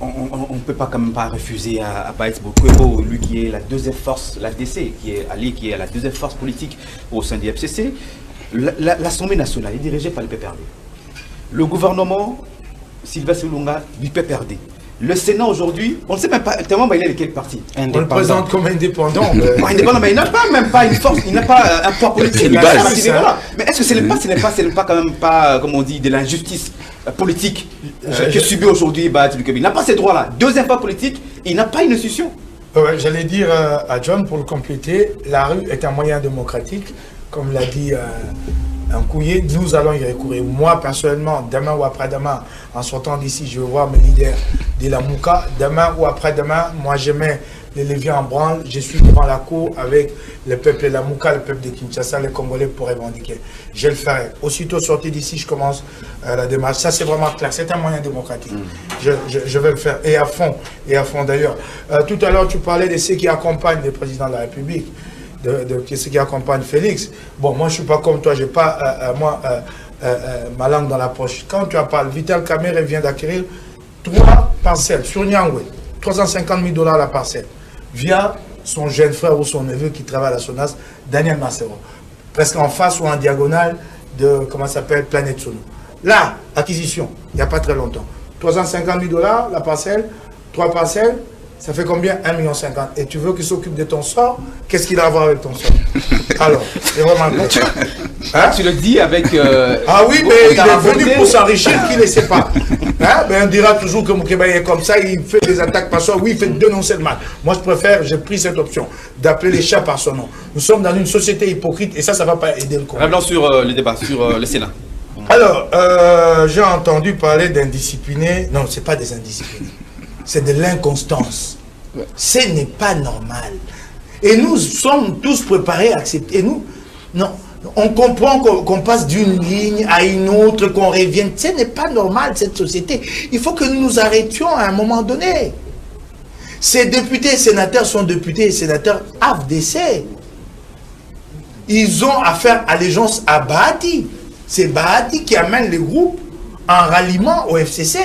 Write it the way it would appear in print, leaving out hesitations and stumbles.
on ne peut pas quand même pas refuser à Baït Bokwebo, lui qui est la deuxième force, l'ADC, qui est la deuxième force politique au sein du FCC. L'Assemblée nationale est dirigée par le PPRD. Le gouvernement, Sylvestre Ilunga, du PPRD. Le Sénat aujourd'hui, on ne sait même pas tellement il est de quel parti. On le présente comme indépendant. Indépendant, mais il n'a pas même pas une force, il n'a pas un poids politique. Mais est-ce que ce n'est pas quand même pas, comme on dit, de l'injustice politique que subit aujourd'hui Baït Bokwebo? Il n'a pas ces droits-là. Deuxième pas politique, il n'a pas une institution. Ouais, j'allais dire à John, pour le compléter, la rue est un moyen démocratique, comme l'a dit un couillé, nous allons y recourir. Moi, personnellement, demain ou après-demain, en sortant d'ici, je vais voir mes leaders de la Mouka. Demain ou après-demain, moi, je mets les leviers en branle. Je suis devant la cour avec le peuple de la Mouka, le peuple de Kinshasa, les Congolais pour revendiquer. Je le ferai. Aussitôt sorti d'ici, je commence la démarche. Ça, c'est vraiment clair. C'est un moyen démocratique. Je vais le faire. Et à fond d'ailleurs. Tout à l'heure, tu parlais de ceux qui accompagnent le président de la République. De ce qui accompagne Félix. Bon, moi, je ne suis pas comme toi, je n'ai pas, ma langue dans la poche. Quand tu en parles, Vital Kamerhe vient d'acquérir 3 parcelles sur Nyangwe, 350 000 $ la parcelle, via son jeune frère ou son neveu qui travaille à la SONAS, Daniel Macero, presque en face ou en diagonale de, comment ça s'appelle, Planète Sono. Là, acquisition, il n'y a pas très longtemps. 350 000 $ la parcelle, 3 parcelles, ça fait combien? 1,50 million. Et tu veux qu'il s'occupe de ton sort? Qu'est-ce qu'il a à voir avec ton sort? Alors, c'est vraiment bon. Hein? Tu le dis avec... ah oui, mais il est venu pour s'enrichir, qu'il ne sait pas. Hein? Mais on dira toujours que Moukeba est comme ça, il fait des attaques par soi. Oui, il fait dénoncer le mal. Moi, je préfère, j'ai pris cette option d'appeler les chats par son nom. Nous sommes dans une société hypocrite et ça ne va pas aider le Congo. Revenons sur le débat, sur le Sénat. Alors, j'ai entendu parler d'indisciplinés. Non, ce n'est pas des indisciplinés. C'est de l'inconstance. Ce n'est pas normal. Et nous sommes tous préparés à accepter. Et nous, non, on comprend qu'on passe d'une ligne à une autre, qu'on revienne. Ce n'est pas normal, cette société. Il faut que nous nous arrêtions à un moment donné. Ces députés et sénateurs sont députés et sénateurs AFDC. Ils ont à faire allégeance à Bahati. C'est Bahati qui amène les groupes en ralliement au FCC.